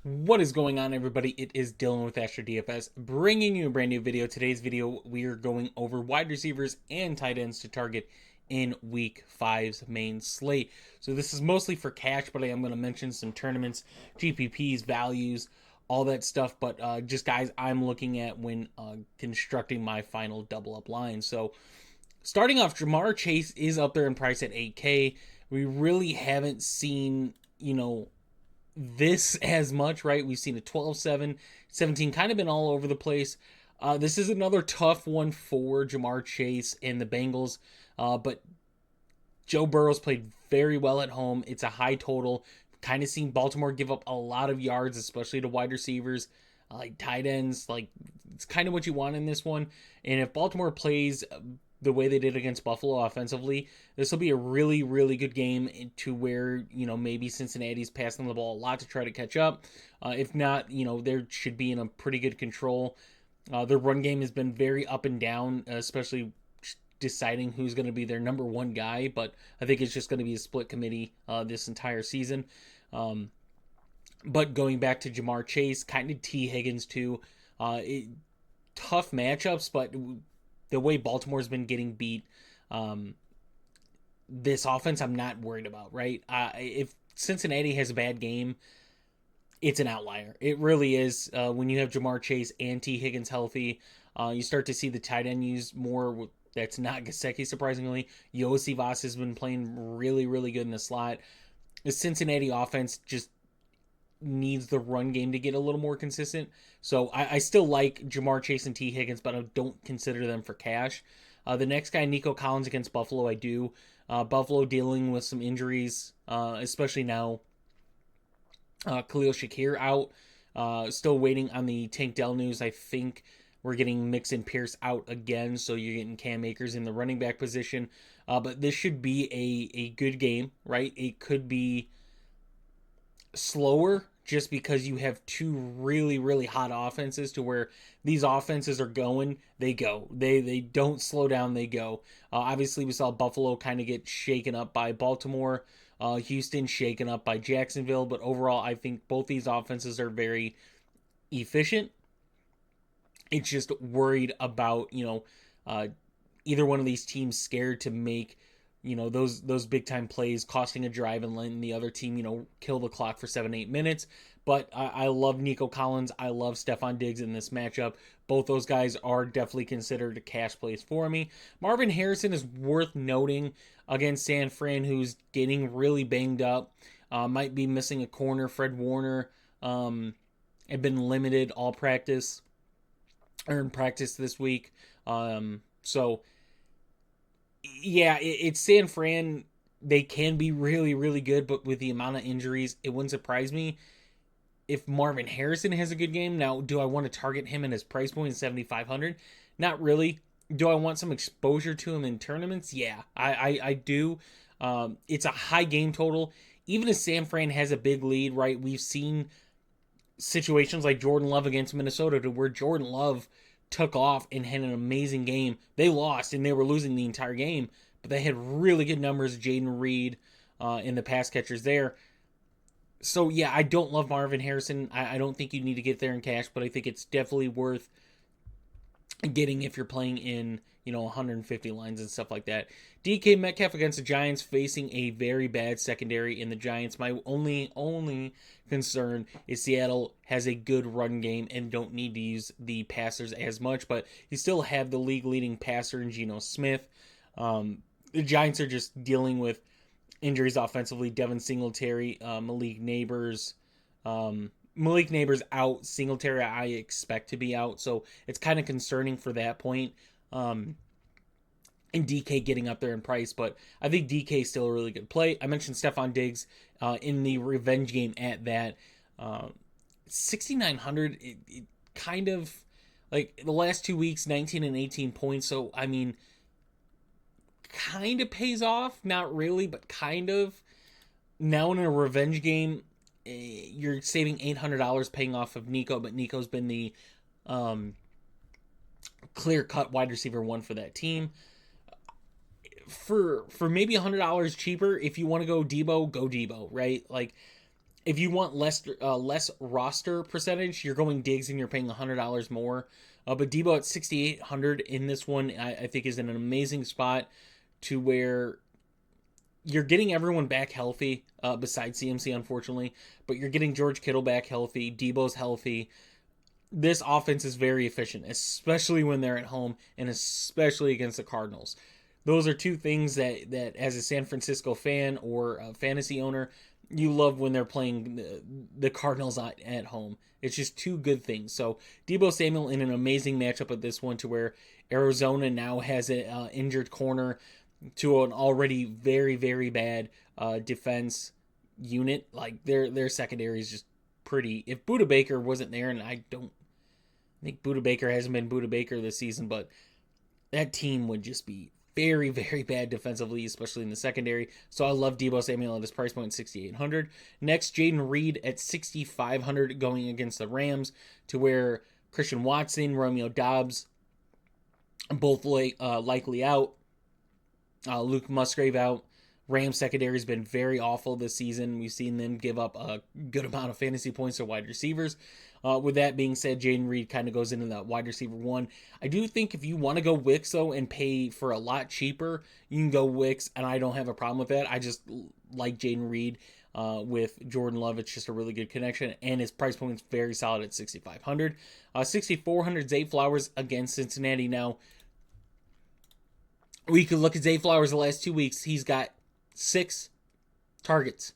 What is going on, everybody? It is Dylan with DFS, bringing you a brand new video. Today's video, we are going over wide receivers and tight ends to target in Week 5's main slate. So this is mostly for cash, but I am going to mention some tournaments, GPPs, values, all that stuff. But just guys I'm looking at when constructing my final double-up line. So starting off, Jamar Chase is up there in price at 8K. We really haven't seen, this as much, right? We've seen a 12-7, 17, kind of been all over the place. This is another tough one for Jamar Chase and the Bengals, but Joe Burrow's played very well at home. It's a high total. Kind of seen Baltimore give up a lot of yards, especially to wide receivers, like tight ends. Like, it's kind of what you want in this one. And if Baltimore plays the way they did against Buffalo offensively, this will be a really, really good game to where, maybe Cincinnati's passing the ball a lot to try to catch up. If not, there should be in a pretty good control. Their run game has been very up and down, especially deciding who's going to be their number one guy, but I think it's just going to be a split committee this entire season. But going back to Jamar Chase, kind of T. Higgins too, tough matchups, but the way Baltimore's been getting beat, this offense I'm not worried about, right? If Cincinnati has a bad game, it's an outlier. It really is. When you have Jamar Chase and T. Higgins healthy, you start to see the tight end used more. That's not Gesicki, surprisingly. Yosivas has been playing really, really good in the slot. The Cincinnati offense just needs the run game to get a little more consistent. So I still like Jamar Chase and T. Higgins, but I don't consider them for cash. The next guy, Nico Collins against Buffalo, I do. Buffalo dealing with some injuries, especially now. Khalil Shakir out. Still waiting on the Tank Dell news. I think we're getting Mixon Pierce out again, so you're getting Cam Akers in the running back position. But this should be a good game, right? It could be slower just because you have two really, really hot offenses to where these offenses are going, they go. They don't slow down, they go. Obviously, we saw Buffalo kind of get shaken up by Baltimore. Houston shaken up by Jacksonville. But overall, I think both these offenses are very efficient. It's just worried about, either one of these teams scared to make those big time plays, costing a drive and letting the other team, kill the clock for 7-8 minutes. But I love Nico Collins. I love Stephon Diggs in this matchup. Both those guys are definitely considered cash plays for me. Marvin Harrison is worth noting against San Fran, who's getting really banged up. Might be missing a corner. Fred Warner had been limited all practice or in practice this week. So yeah, it's San Fran. They can be really, really good, but with the amount of injuries, it wouldn't surprise me if Marvin Harrison has a good game. Now, do I want to target him in his price point, 7,500? Not really. Do I want some exposure to him in tournaments? Yeah, I do. It's a high game total. Even if San Fran has a big lead, right? We've seen situations like Jordan Love against Minnesota to where Jordan Love took off and had an amazing game. They lost and they were losing the entire game, but they had really good numbers. Jaden Reed in the pass catchers there. So yeah, I don't love Marvin Harrison. I don't think you need to get there in cash, but I think it's definitely worth getting if you're playing in 150 lines and stuff like that. DK Metcalf against the Giants, facing a very bad secondary in the Giants. My only concern is Seattle has a good run game and don't need to use the passers as much, but you still have the league leading passer in Geno Smith. The Giants are just dealing with injuries offensively. Devin Singletary, Malik Neighbors. Malik Neighbors out. Singletary I expect to be out, so it's kind of concerning for that point. And DK getting up there in price, but I think DK is still a really good play. I mentioned Stephon Diggs in the revenge game at that. 6,900, it kind of, like, the last 2 weeks, 19 and 18 points, so, I mean, kind of pays off. Not really, but kind of. Now in a revenge game, you're saving $800 paying off of Nico, but Nico's been the clear-cut wide receiver one for that team. For maybe $100 cheaper, if you want to go Deebo, right? Like, If you want less roster percentage, you're going Diggs and you're paying $100 more. But Deebo at 6,800 in this one, I think is in an amazing spot to where you're getting everyone back healthy, besides CMC, unfortunately. But you're getting George Kittle back healthy. Deebo's healthy. This offense is very efficient, especially when they're at home and especially against the Cardinals. Those are two things that as a San Francisco fan or a fantasy owner, you love when they're playing the Cardinals at home. It's just two good things. So Deebo Samuel in an amazing matchup at this one to where Arizona now has an injured corner to an already very, very bad defense unit. Like their secondary is just pretty. If Budda Baker wasn't there, and I think Budda Baker hasn't been Budda Baker this season, but that team would just be very, very bad defensively, especially in the secondary. So I love Deebo Samuel at his price point, 6,800. Next, Jaden Reed at 6,500 going against the Rams to where Christian Watson, Romeo Doubs, both likely out. Luke Musgrave out. Rams secondary has been very awful this season. We've seen them give up a good amount of fantasy points to wide receivers. With that being said, Jaden Reed kind of goes into that wide receiver one. I do think if you want to go Wicks, though, and pay for a lot cheaper, you can go Wicks, and I don't have a problem with that. I just like Jaden Reed with Jordan Love. It's just a really good connection, and his price point is very solid at 6,500. 6,400, Zay Flowers against Cincinnati. Now, we could look at Zay Flowers the last 2 weeks. He's got 6 targets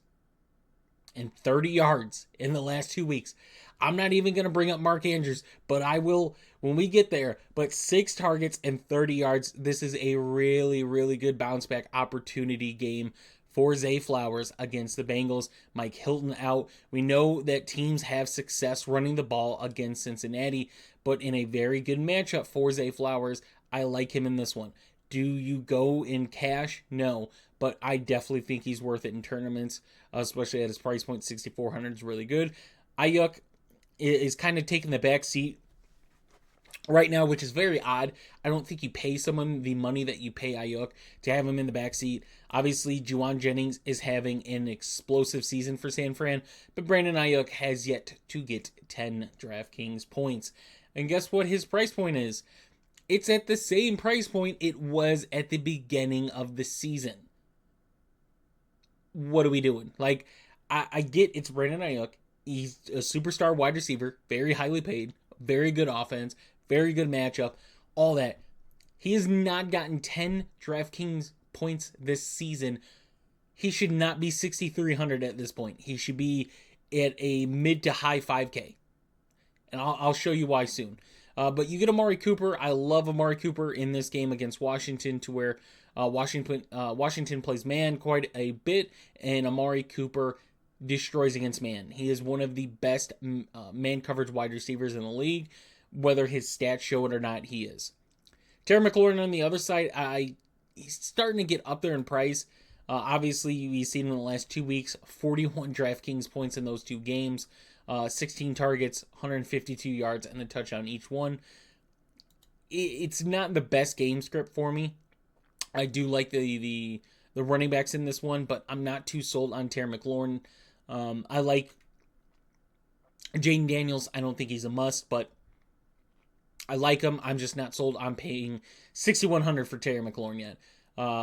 and 30 yards in the last 2 weeks. I'm not even going to bring up Mark Andrews, but I will when we get there. But 6 targets and 30 yards. This is a really, really good bounce back opportunity game for Zay Flowers against the Bengals. Mike Hilton out. We know that teams have success running the ball against Cincinnati, but in a very good matchup for Zay Flowers, I like him in this one. Do you go in cash? No, but I definitely think he's worth it in tournaments, especially at his price point. 6,400 is really good. Ayuk is kind of taking the back seat right now, which is very odd. I don't think you pay someone the money that you pay Ayuk to have him in the back seat. Obviously, Juwan Jennings is having an explosive season for San Fran, but Brandon Ayuk has yet to get 10 DraftKings points. And guess what his price point is? It's at the same price point it was at the beginning of the season. What are we doing? Like, I get it's Brandon Ayuk. He's a superstar wide receiver, very highly paid, very good offense, very good matchup, all that. He has not gotten 10 DraftKings points this season. He should not be 6,300 at this point. He should be at a mid to high 5K. And I'll show you why soon. But you get Amari Cooper. I love Amari Cooper in this game against Washington to where Washington plays man quite a bit, and Amari Cooper destroys against man. He is one of the best man coverage wide receivers in the league. Whether his stats show it or not, he is. Terry McLaurin on the other side, he's starting to get up there in price. Obviously, we've seen in the last 2 weeks, 41 DraftKings points in those 2 games. 16 targets, 152 yards, and a touchdown each one. It's not the best game script for me. I do like the running backs in this one, but I'm not too sold on Terry McLaurin. I like Jaden Daniels. I don't think he's a must, but I like him. I'm just not sold on paying $6,100 for Terry McLaurin yet.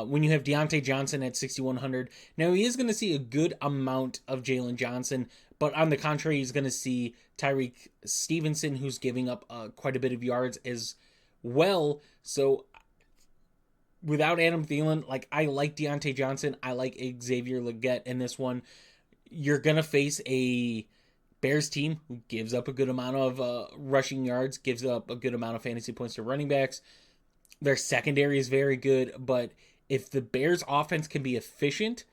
When you have Deontay Johnson at $6,100, now he is going to see a good amount of Jalen Johnson, but on the contrary, he's going to see Tyreek Stevenson, who's giving up quite a bit of yards as well. So without Adam Thielen, like I like Deontay Johnson, I like Xavier Legette in this one. You're going to face a Bears team who gives up a good amount of rushing yards, gives up a good amount of fantasy points to running backs. Their secondary is very good, but if the Bears offense can be efficient,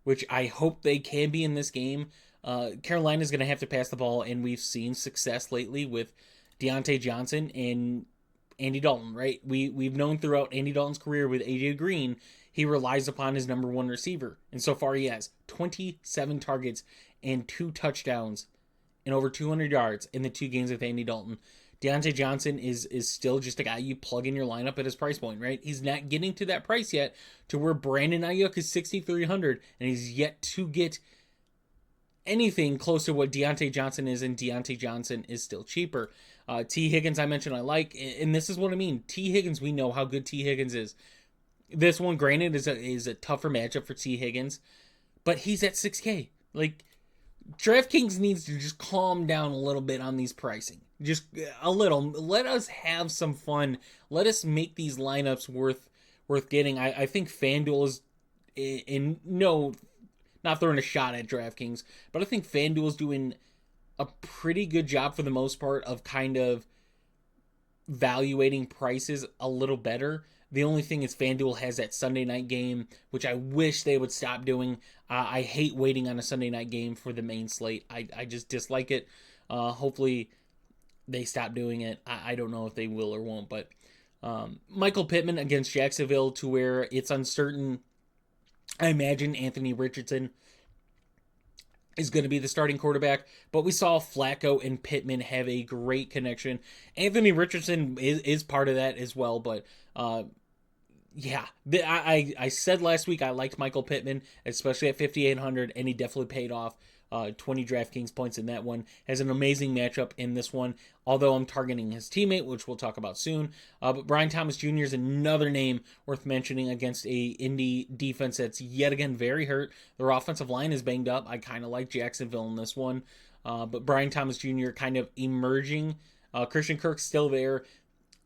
which I hope they can be in this game, Carolina's going to have to pass the ball, and we've seen success lately with Deontay Johnson and Andy Dalton, right? We've known throughout Andy Dalton's career with AJ Green, he relies upon his number one receiver, and so far he has 27 targets and 2 touchdowns and over 200 yards in the 2 games with Andy Dalton. Deontay Johnson is still just a guy you plug in your lineup at his price point, right? He's not getting to that price yet to where Brandon Ayuk is 6,300, and he's yet to get anything close to what Deontay Johnson is, and Deontay Johnson is still cheaper. T. Higgins, I mentioned I like, and this is what I mean. T. Higgins, we know how good T. Higgins is. This one, granted, is a tougher matchup for T. Higgins, but he's at 6K. Like, DraftKings needs to just calm down a little bit on these pricing. Just a little. Let us have some fun. Let us make these lineups worth getting. I think FanDuel is not throwing a shot at DraftKings, but I think FanDuel is doing a pretty good job for the most part of kind of valuating prices a little better. The only thing is FanDuel has that Sunday night game, which I wish they would stop doing. I hate waiting on a Sunday night game for the main slate. I just dislike it. Hopefully they stop doing it. I don't know if they will or won't, but Michael Pittman against Jacksonville, to where it's uncertain. I imagine Anthony Richardson is going to be the starting quarterback, but we saw Flacco and Pittman have a great connection. Anthony Richardson is part of that as well, but yeah, I said last week I liked Michael Pittman, especially at 5,800, and he definitely paid off. 20 DraftKings points in that one. Has an amazing matchup in this one, although I'm targeting his teammate, which we'll talk about soon. But Brian Thomas Jr. is another name worth mentioning against a Indy defense that's yet again very hurt. Their offensive line is banged up. I kind of like Jacksonville in this one. But Brian Thomas Jr. kind of emerging. Christian Kirk's still there.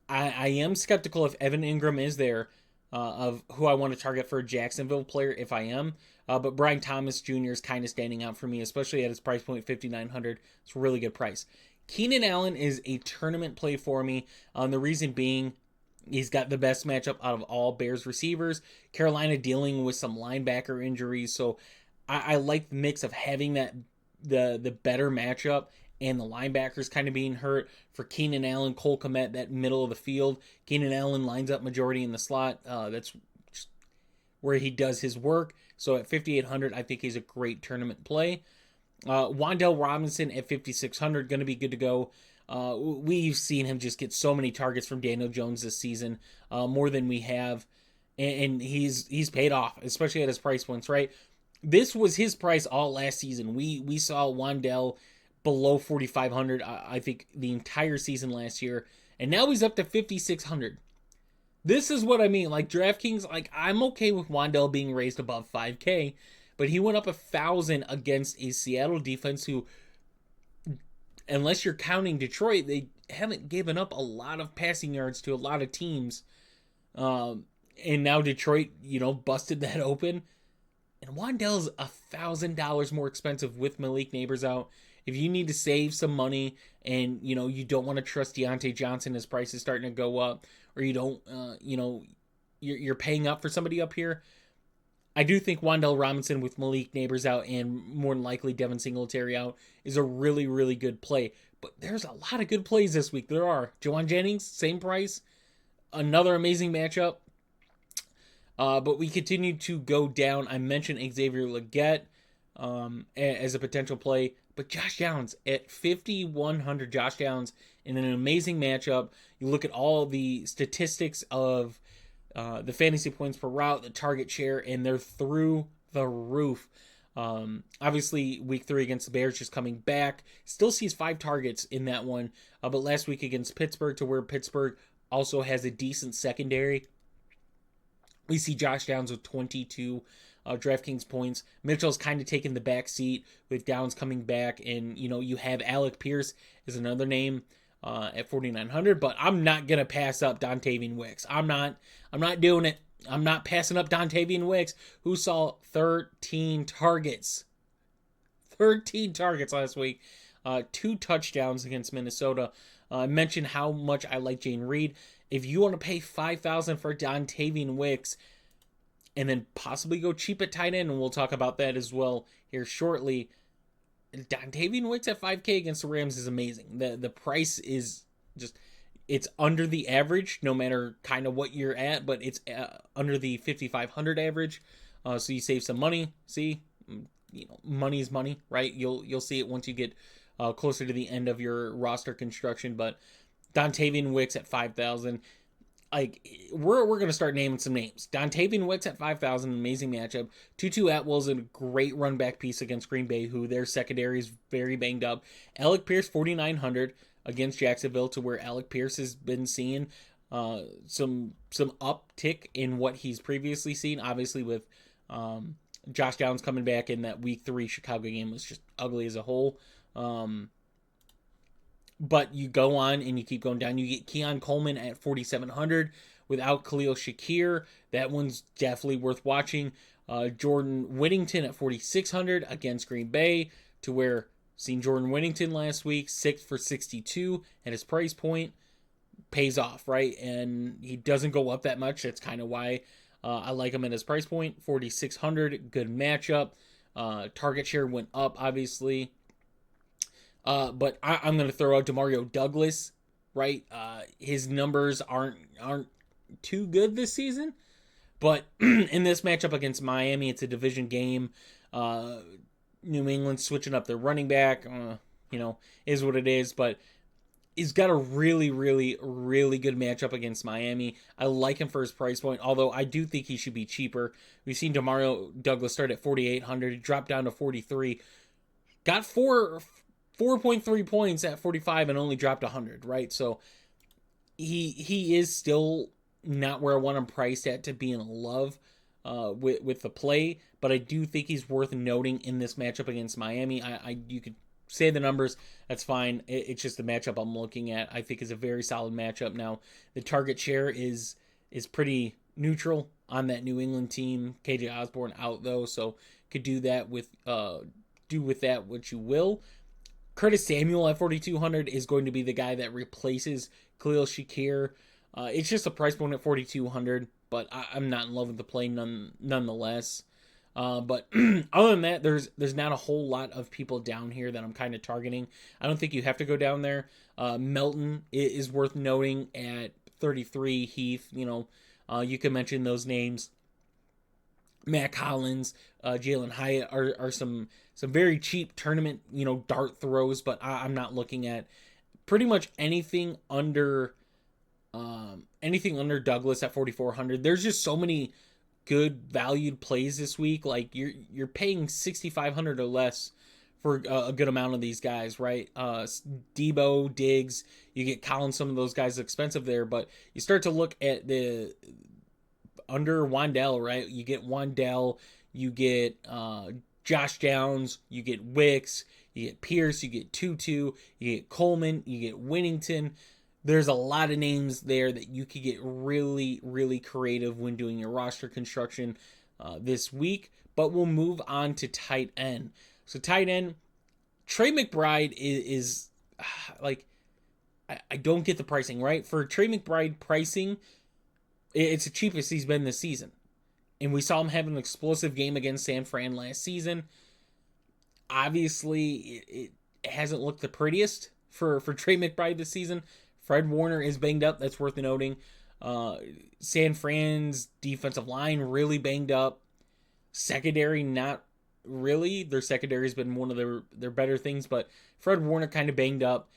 I am skeptical if Evan Ingram is there, of who I want to target for a Jacksonville player if I am. But Brian Thomas Jr. is kind of standing out for me, especially at his price point, 5,900. It's a really good price. Keenan Allen is a tournament play for me. The reason being, he's got the best matchup out of all Bears receivers. Carolina dealing with some linebacker injuries, so I like the mix of having that the better matchup and the linebackers kind of being hurt. For Keenan Allen, Cole Kmet, that middle of the field. Keenan Allen lines up majority in the slot. That's just where he does his work. So at 5,800, I think he's a great tournament play. Wan'Dale Robinson at 5,600, going to be good to go. We've seen him just get so many targets from Daniel Jones this season, more than we have. And he's paid off, especially at his price points, right? This was his price all last season. We saw Wan'Dale below 4,500, I think, the entire season last year. And now he's up to 5,600. This is what I mean. Like, DraftKings, like, I'm okay with Wan'Dale being raised above 5K, but he went up 1,000 against a Seattle defense who, unless you're counting Detroit, they haven't given up a lot of passing yards to a lot of teams. And now Detroit, busted that open. And Wan'Dale's $1,000 more expensive with Malik Neighbors out. If you need to save some money and, you don't want to trust Deontay Johnson, his price is starting to go up, or you don't, you're paying up for somebody up here, I do think Wan'Dale Robinson with Malik Neighbors out and more than likely Devin Singletary out is a really, really good play. But there's a lot of good plays this week. There are. Jawan Jennings, same price. Another amazing matchup. But we continue to go down. I mentioned Xavier Legette as a potential play. But Josh Downs at 5,100, Josh Downs in an amazing matchup. You look at all the statistics of the fantasy points per route, the target share, and they're through the roof. Obviously, week 3 against the Bears just coming back. Still sees 5 targets in that one. But last week against Pittsburgh, to where Pittsburgh also has a decent secondary, we see Josh Downs with 22 DraftKings points. Mitchell's kind of taking the back seat with Downs coming back, and you have Alec Pierce is another name at 4,900. But I'm not gonna pass up Dontayvion Wicks. I'm not doing it. I'm not passing up Dontayvion Wicks, who saw 13 targets. 13 targets last week. 2 touchdowns against Minnesota. I mentioned how much I like Jane Reed. If you want to pay $5,000 for Dontayvion Wicks, and then possibly go cheap at tight end, and we'll talk about that as well here shortly. Dontayvion Wicks at 5K against the Rams is amazing. The price is just, it's under the average, no matter kind of what you're at, but it's under the 5,500 average. So you save some money. See, money is money, right? You'll see it once you get closer to the end of your roster construction. But Dontayvion Wicks at 5,000. like we're gonna start naming some names. Donavan Wicks at 5,000, amazing matchup. Tutu Atwell's a great run back piece against Green Bay, who their secondary is very banged up. Alec Pierce 4,900 against Jacksonville, to where Alec Pierce has been seeing some uptick in what he's previously seen. Obviously, with Josh Downs coming back in that Week 3 Chicago game was just ugly as a whole. But you go on and you keep going down. You get Keon Coleman at 4,700 without Khalil Shakir. That one's definitely worth watching. Jordan Whittington at 4,600 against Green Bay, to where seen Jordan Whittington last week, 6 for 62 at his price point. Pays off, right? And he doesn't go up that much. That's kind of why I like him at his price point. 4,600, good matchup. Target share went up, obviously. But I'm going to throw out DeMario Douglas, right? His numbers aren't too good this season, but in this matchup against Miami, it's a division game. New England switching up their running back, is what it is, but he's got a really, really, really good matchup against Miami. I like him for his price point, although I do think he should be cheaper. We've seen DeMario Douglas start at 4,800, he dropped down to 43, got 4.3 points at 45 and only dropped 100, right? So he is still not where I want him priced at to be in love with the play, but I do think he's worth noting in this matchup against Miami. You could say the numbers, that's fine. It's just the matchup I'm looking at. I think is a very solid matchup. Now, the target share is pretty neutral on that New England team. KJ Osborne out though, so could do that with that what you will. Curtis Samuel at 4,200 is going to be the guy that replaces Khalil Shakir. It's just a price point at 4,200, but I'm not in love with the play nonetheless. But other than that, there's not a whole lot of people down here that I'm kind of targeting. I don't think you have to go down there. Melton is worth noting at 33. Heath, you can mention those names. Matt Collins, Jalen Hyatt are some very cheap tournament, dart throws, but I'm not looking at pretty much anything under Douglas at 4,400. There's just so many good valued plays this week. Like you're paying 6,500 or less for a good amount of these guys, right? Deebo, Diggs, you get Collins, some of those guys expensive there, but you start to look at the under Wandell, right? You get Wandell, you get Josh Downs, you get Wicks, you get Pierce, you get Tutu, you get Coleman, you get Whittington. There's a lot of names there that you could get really, really creative when doing your roster construction this week. But we'll move on to tight end. So tight end, Trey McBride is like, I don't get the pricing, right? For Trey McBride pricing, it's the cheapest he's been this season. And we saw him have an explosive game against San Fran last season. Obviously, it hasn't looked the prettiest for Trey McBride this season. Fred Warner is banged up. That's worth noting. San Fran's defensive line really banged up. Secondary, not really. Their secondary has been one of their better things, but Fred Warner kind of banged up.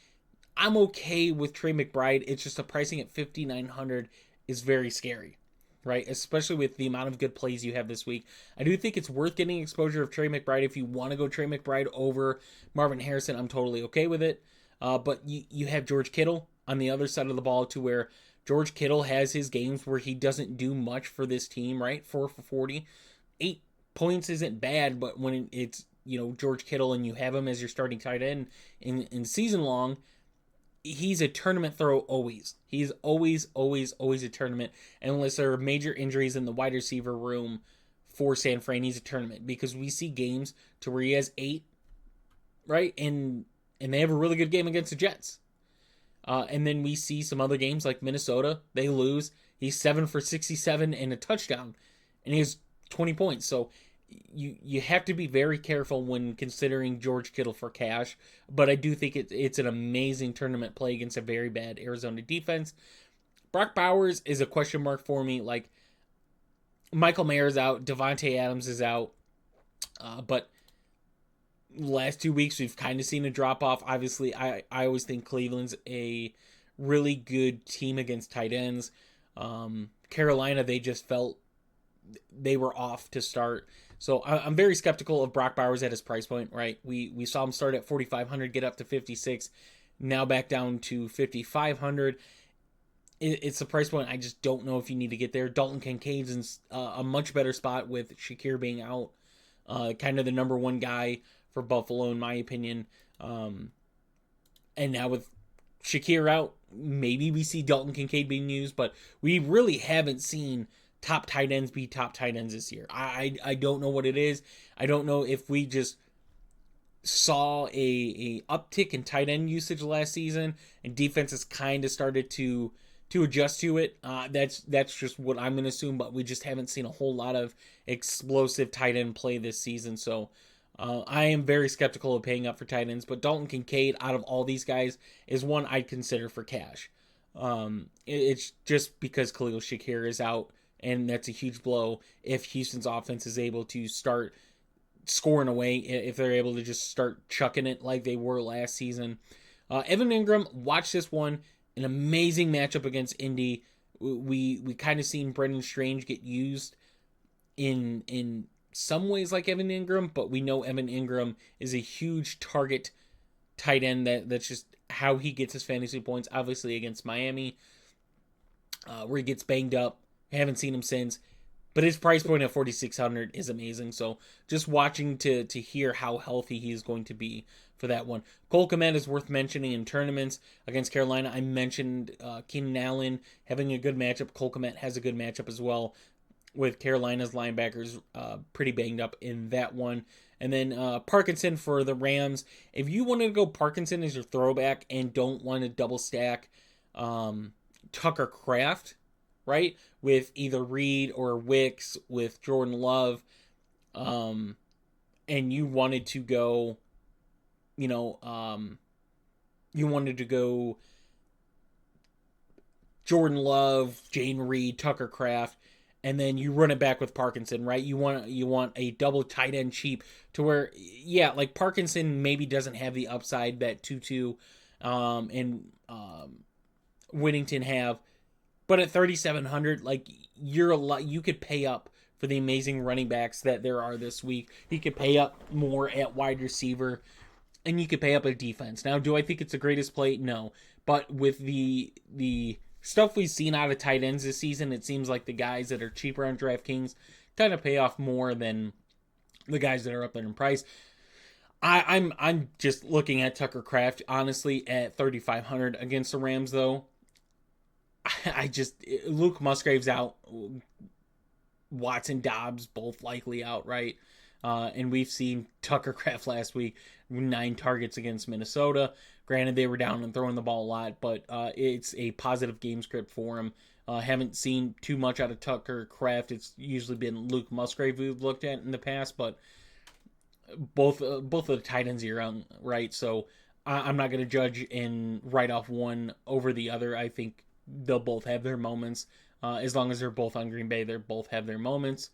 I'm okay with Trey McBride. It's just the pricing at 5,900 is very scary, right? Especially with the amount of good plays you have this week. I do think it's worth getting exposure of Trey McBride. If you want to go Trey McBride over Marvin Harrison, I'm totally okay with it. But you have George Kittle on the other side of the ball, to where George Kittle has his games where he doesn't do much for this team, right? 4 for 40. 8 points isn't bad, but when it's, George Kittle and you have him as your starting tight end in season long, he's a tournament throw always. He's always a tournament. And unless there are major injuries in the wide receiver room for San Fran, he's a tournament. Because we see games to where he has 8, right? And they have a really good game against the Jets. And then we see some other games like Minnesota. They lose. He's 7 for 67 and a touchdown. And he has 20 points. So you have to be very careful when considering George Kittle for cash, but I do think it's an amazing tournament play against a very bad Arizona defense. Brock Bowers is a question mark for me. Like, Michael Mayer's out, Devontae Adams is out, but last 2 weeks we've kind of seen a drop off. Obviously, I always think Cleveland's a really good team against tight ends. Carolina, they just felt they were off to start. So I'm very skeptical of Brock Bowers at his price point, right? We saw him start at 4,500, get up to 56, now back down to 5,500. It's a price point I just don't know if you need to get there. Dalton Kincaid's in a much better spot with Shakir being out. Kind of the number one guy for Buffalo, in my opinion. And now with Shakir out, maybe we see Dalton Kincaid being used, but we really haven't seen top tight ends be top tight ends this year. I don't know what it is. I don't know if we just saw a uptick in tight end usage last season and defenses kind of started to adjust to it. That's just what I'm going to assume, but we just haven't seen a whole lot of explosive tight end play this season. So I am very skeptical of paying up for tight ends, but Dalton Kincaid out of all these guys is one I'd consider for cash. It's just because Khalil Shakir is out, and that's a huge blow if Houston's offense is able to start scoring away, if they're able to just start chucking it like they were last season. Evan Ingram, watch this one. An amazing matchup against Indy. We kind of seen Brendan Strange get used in some ways like Evan Ingram, but we know Evan Ingram is a huge target tight end. That's just how he gets his fantasy points. Obviously against Miami, where he gets banged up. Haven't seen him since, but his price point at 4,600 is amazing. So just watching to hear how healthy he is going to be for that one. Cole Kmet is worth mentioning in tournaments against Carolina. I mentioned Keenan Allen having a good matchup. Cole Kmet has a good matchup as well, with Carolina's linebackers pretty banged up in that one. And then Parkinson for the Rams. If you wanted to go Parkinson as your throwback and don't want to double stack Tucker Kraft, right, with either Reed or Wicks with Jordan Love, and you wanted to go, Jordan Love, Jane Reed, Tucker Kraft, and then you run it back with Parkinson, right? You want a double tight end cheap to where, yeah, like Parkinson maybe doesn't have the upside that Tutu and Whittington have, but at 3,700, like you could pay up for the amazing running backs that there are this week. You could pay up more at wide receiver, and you could pay up at defense. Now, do I think it's the greatest play? No, but with the stuff we've seen out of tight ends this season, it seems like the guys that are cheaper on DraftKings kind of pay off more than the guys that are up there in price. I'm just looking at Tucker Kraft honestly at 3,500 against the Rams though. Luke Musgrave's out, Watson, Dobbs both likely out, right? And we've seen Tucker Kraft last week, 9 targets against Minnesota. Granted, they were down and throwing the ball a lot, but it's a positive game script for him. Haven't seen too much out of Tucker Kraft. It's usually been Luke Musgrave we've looked at in the past, but both of the tight ends are around, right? So I'm not going to judge and write off one over the other. I think they'll both have their moments. As long as they're both on Green Bay, they both have their moments.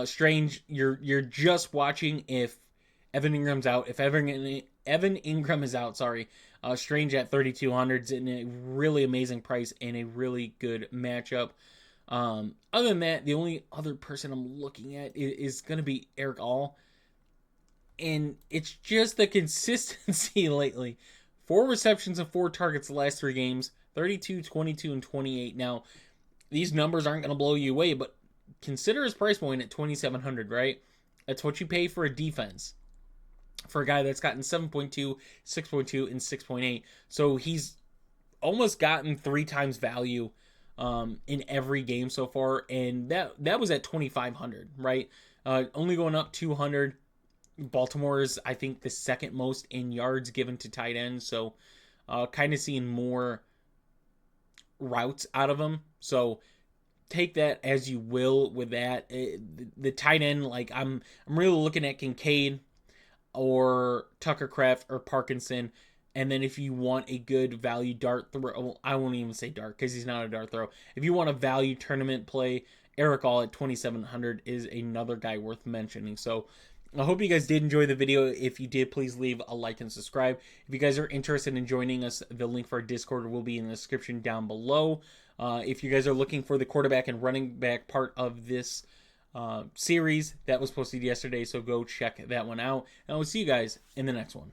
Strange, you're just watching if Evan Ingram's out. If Evan Ingram is out, Strange at 3,200 is in a really amazing price and a really good matchup. Other than that, the only other person I'm looking at is going to be Eric All. And it's just the consistency lately. 4 receptions and 4 targets the last 3 games. 32, 22, and 28. Now, these numbers aren't going to blow you away, but consider his price point at 2,700, right? That's what you pay for a defense. For a guy that's gotten 7.2, 6.2, and 6.8. So he's almost gotten 3 times value in every game so far. And that was at 2,500, right? Only going up 200. Baltimore is, I think, the second most in yards given to tight ends. So kind of seeing more routes out of him. So take that as you will with that. The tight end, like I'm really looking at Kincaid or Tucker Kraft or Parkinson. And then if you want a good value dart throw, I won't even say dart because he's not a dart throw. If you want a value tournament play, Eric All at 2,700 is another guy worth mentioning. So I hope you guys did enjoy the video. If you did, please leave a like and subscribe. If you guys are interested in joining us, the link for our Discord will be in the description down below. If you guys are looking for the quarterback and running back part of this series, that was posted yesterday, so go check that one out. And I will see you guys in the next one.